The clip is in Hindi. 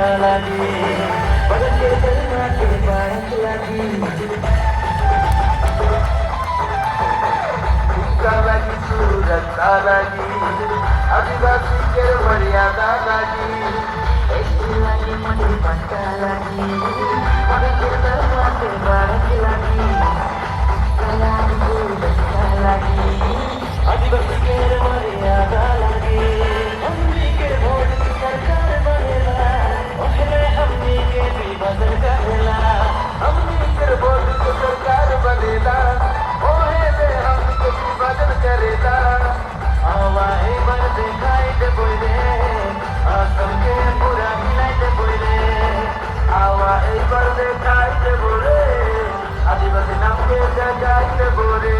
lagi, badan kita makin baik lagi. Bukan lagi surga lagi, adivasi bermeriada lagi. Lagi makin pantai lagi, badan kita makin baik lagi. Lagi surga lagi, adivasi bermeriada lagi. हमनी के वोट से सरकार बनेला, ओहे हमनी के विभाजन करेला। हमनी के वोट से सरकार बनेला, ओहे हमनी के विभाजन करेला। आवा एक बार दिखाई दे बोले, आसम के पूरा हिलाई दे बोले। आवा एक बार दिखाई दे बोले, आदिवासी नाम के जगाई दे बोले।